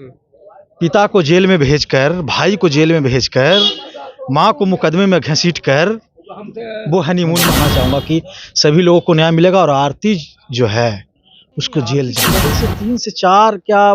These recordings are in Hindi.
हुँ। पिता को जेल में भेजकर, भाई को जेल में भेजकर, माँ को मुकदमे में घसीटकर वो हनीमून मनाना चाहूँगा कि सभी लोगों को न्याय मिलेगा और आरती जो है उसको जेल जाना। से 3 से 4 क्या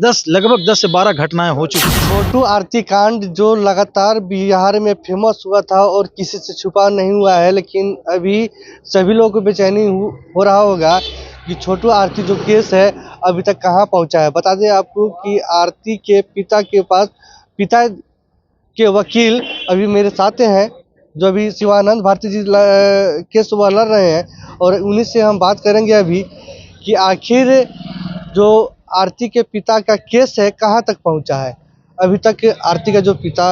10 लगभग 10 से 12 घटनाएँ हो चुकी हैं। छोटू आरती कांड जो लगातार बिहार में फेमस हुआ था और किसी से छुपा नहीं हुआ है, लेकिन अभी सभी लोगों को बेचैनी हो रहा होगा कि छोटू आरती जो केस है अभी तक कहाँ पहुँचा है। बता दें आपको कि आरती के पिता के पास पिता के वकील अभी मेरे साथ हैं, जो अभी शिवानंद भारती जी केस वह लड़ रहे हैं और उन्हीं से हम बात करेंगे अभी कि आखिर जो आरती के पिता का केस है कहाँ तक पहुँचा है। अभी तक आरती का जो पिता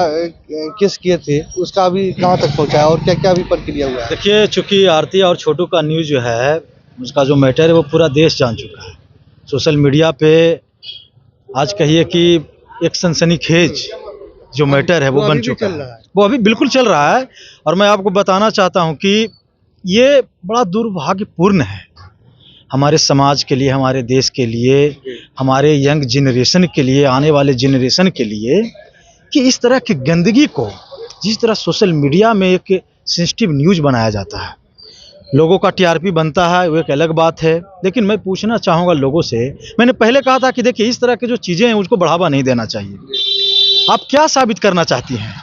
केस किए थे उसका अभी कहाँ तक पहुँचा है और क्या-क्या अभी प्रक्रिया हुआ है? देखिए, चूँकि आरती और छोटू का न्यूज़ जो है, उसका जो मैटर है वो पूरा देश जान चुका है। सोशल मीडिया पे आज कहिए कि एक सनसनीखेज जो मैटर है वो बन चुका है। वो अभी बिल्कुल चल रहा है और मैं आपको बताना चाहता हूँ कि ये बड़ा दुर्भाग्यपूर्ण है हमारे समाज के लिए, हमारे देश के लिए, हमारे यंग जनरेशन के लिए, आने वाले जनरेशन के लिए कि इस तरह की गंदगी को जिस तरह सोशल मीडिया में एक सेंसिटिव न्यूज़ बनाया जाता है, लोगों का टीआरपी बनता है, वो एक अलग बात है। लेकिन मैं पूछना चाहूँगा लोगों से, मैंने पहले कहा था कि देखिए इस तरह की जो चीज़ें हैं उसको बढ़ावा नहीं देना चाहिए। आप क्या साबित करना चाहती हैं?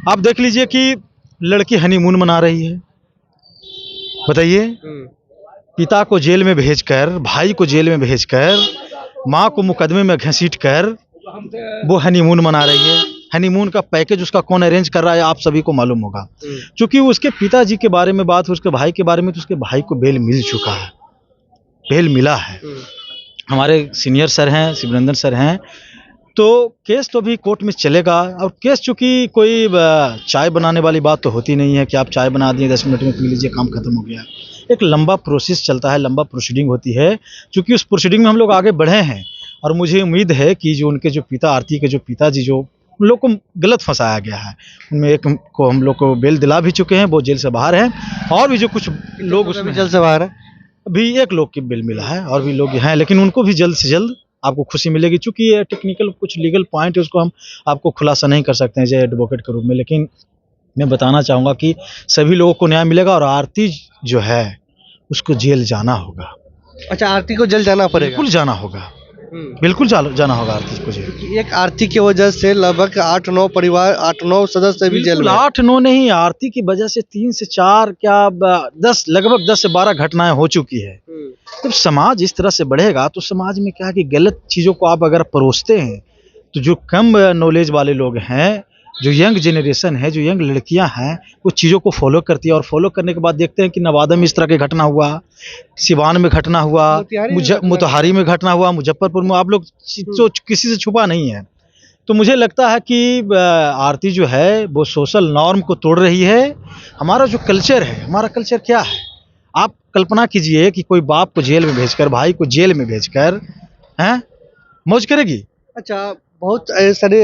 आप देख लीजिए कि लड़की हनीमून मना रही है, बताइए। पिता को जेल में भेजकर, भाई को जेल में भेजकर, माँ को मुकदमे में घसीटकर वो हनीमून मना रही है। हनीमून का पैकेज उसका कौन अरेंज कर रहा है आप सभी को मालूम होगा। क्योंकि उसके पिताजी के बारे में बात हो, उसके भाई के बारे में, तो उसके भाई को बेल मिल चुका है, बेल मिला है। हमारे सीनियर सर हैं, शिवरंजन सर हैं, तो केस तो भी कोर्ट में चलेगा। और केस चूँकि कोई चाय बनाने वाली बात तो होती नहीं है कि आप चाय बना दिए 10 मिनट में पी लीजिए काम खत्म हो गया। एक लंबा प्रोसेस चलता है, लंबा प्रोसीडिंग होती है। चूँकि उस प्रोसीडिंग में हम लोग आगे बढ़े हैं और मुझे उम्मीद है कि जो उनके जो पिता, आरती के जो पिताजी, जो उन लोग को गलत फंसाया गया है, उनमें एक को हम लोग को बेल दिला भी चुके हैं, वो जेल से बाहर हैं और भी जो कुछ लोग उसमें जेल से बाहर है। अभी एक लोग की बेल मिला है और भी लोग हैं, लेकिन उनको भी जल्द से जल्द आपको खुशी मिलेगी। चूँकि ये टेक्निकल कुछ लीगल पॉइंट है, उसको हम आपको खुलासा नहीं कर सकते हैं एज एडवोकेट के रूप में, लेकिन मैं बताना चाहूँगा कि सभी लोगों को न्याय मिलेगा और आरती जो है उसको जेल जाना होगा। अच्छा, आरती को जेल जाना पड़ेगा? बिल्कुल जाना होगा, बिल्कुल जाना होगा आरती को जेल। एक आरती की वजह से लगभग 8-9 परिवार, 8-9 सदस्य भी जेल में। 8-9 नहीं, आरती की वजह से 3 से 4 क्या 10 लगभग 10 से 12 घटनाएं हो चुकी है। जब समाज इस तरह से बढ़ेगा तो समाज में क्या है कि गलत चीज़ों को आप अगर परोसते हैं तो जो कम नॉलेज वाले लोग हैं, जो यंग जनरेशन है, जो यंग लड़कियां हैं, वो चीज़ों को फॉलो करती है और फॉलो करने के बाद देखते हैं कि नवादा में इस तरह की घटना हुआ, सिवान में घटना हुआ, मोतिहारी में घटना हुआ, मुजफ्फरपुर में। आप लोग तो किसी से छुपा नहीं है। तो मुझे लगता है कि आरती जो है वो सोशल नॉर्म को तोड़ रही है। हमारा जो कल्चर है, हमारा कल्चर क्या है, आप कल्पना कीजिए कि कोई बाप को जेल में भेजकर, भाई को जेल में भेजकर हैं मौज करेगी। अच्छा, बहुत सारे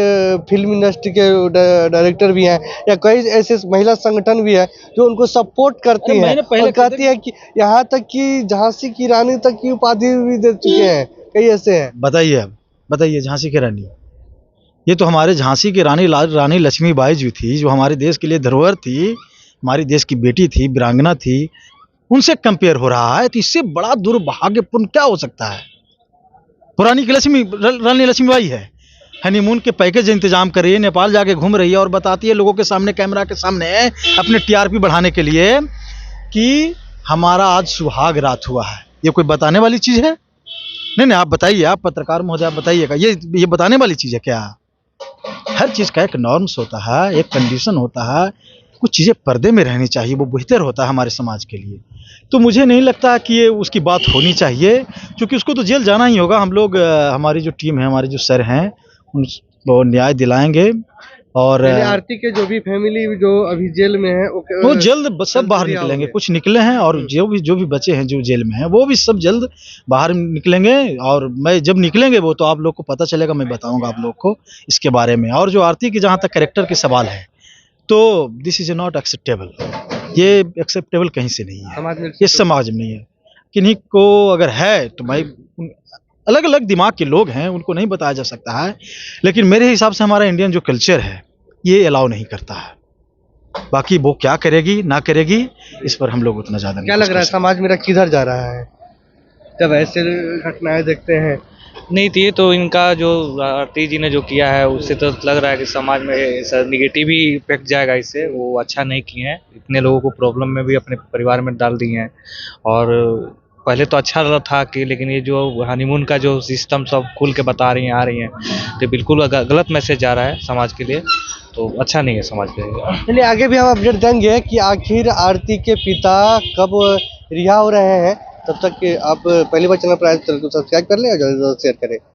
फिल्म इंडस्ट्री के डायरेक्टर भी हैं या कई ऐसे महिला संगठन भी है जो उनको सपोर्ट करती हैं और कहती है कि यहाँ तक कि झांसी की रानी तक की उपाधि भी दे चुके हैं, कई ऐसे हैं। बताइए, अब बताइए, झांसी की रानी, ये तो हमारे झांसी की रानी लक्ष्मीबाई जी थी, जो हमारे देश के लिए धरोहर थी, हमारी देश की बेटी थी, वीरांगना थी, उनसे कंपेयर हो रहा है। तो इससे बड़ा दुर्भाग्यपूर्ण क्या हो सकता है? पुरानी की रानी लक्ष्मीबाई है, हनीमून के पैकेज इंतजाम कर रही है, नेपाल जाके घूम रही है और बताती है लोगों के सामने, कैमरा के सामने, अपने टीआरपी बढ़ाने के लिए कि हमारा आज सुहाग रात हुआ है। ये कोई बताने वाली चीज़ है? नहीं, आप बताइए, आप पत्रकार महोदय, आप बताइएगा, ये बताने वाली चीज़ है क्या? हर चीज़ का एक नॉर्म्स होता है, एक कंडीशन होता है, कुछ चीज़ें पर्दे में रहनी चाहिए, वो बेहतर होता है हमारे समाज के लिए। तो मुझे नहीं लगता कि ये उसकी बात होनी चाहिए, क्योंकि उसको तो जेल जाना ही होगा। हम लोग, हमारी जो टीम है, हमारे जो सर हैं, वो न्याय दिलाएंगे। और आरती के जो भी फैमिली जो अभी जेल में है वो जल्द सब बाहर निकलेंगे। कुछ निकले हैं और जो भी बचे हैं जो जेल में हैं, वो भी सब जल्द बाहर निकलेंगे। और मैं जब निकलेंगे वो तो आप लोग को पता चलेगा, मैं बताऊंगा आप लोग को इसके बारे में। और जो आरती की जहाँ तक कैरेक्टर के सवाल है, तो दिस इज नॉट एक्सेप्टेबल। ये एक्सेप्टेबल कहीं से नहीं है, ये समाज में नहीं है। किन्हीं को अगर है तो भाई अलग अलग दिमाग के लोग हैं, उनको नहीं बताया जा सकता है, लेकिन मेरे हिसाब से हमारा इंडियन जो कल्चर है ये अलाउ नहीं करता है। बाकी वो क्या करेगी ना करेगी इस पर हम लोग उतना ज़्यादा नहीं क्या लग रहा है समाज मेरा किधर जा रहा है जब ऐसे घटनाएं देखते हैं? नहीं तो ये तो इनका जो आरती जी ने जो किया है उससे तो लग रहा है कि समाज में ऐसा निगेटिव ही इफेक्ट जाएगा इससे। वो अच्छा नहीं किए हैं, इतने लोगों को प्रॉब्लम में भी अपने परिवार में डाल दिए हैं। और पहले तो अच्छा रहा था कि, लेकिन ये जो हनीमून का जो सिस्टम सब खुल के बता रही हैं आ रही हैं, तो बिल्कुल गलत मैसेज जा रहा है समाज के लिए, तो अच्छा नहीं है समाज के लिए। चलिए आगे भी हम अपडेट देंगे कि आखिर आरती के पिता कब रिहा हो रहे हैं। तब तक कि आप पहली बार चैनल पर आए तो चैनल को सब्सक्राइब कर लें और ज़्यादा से ज़्यादा शेयर करें।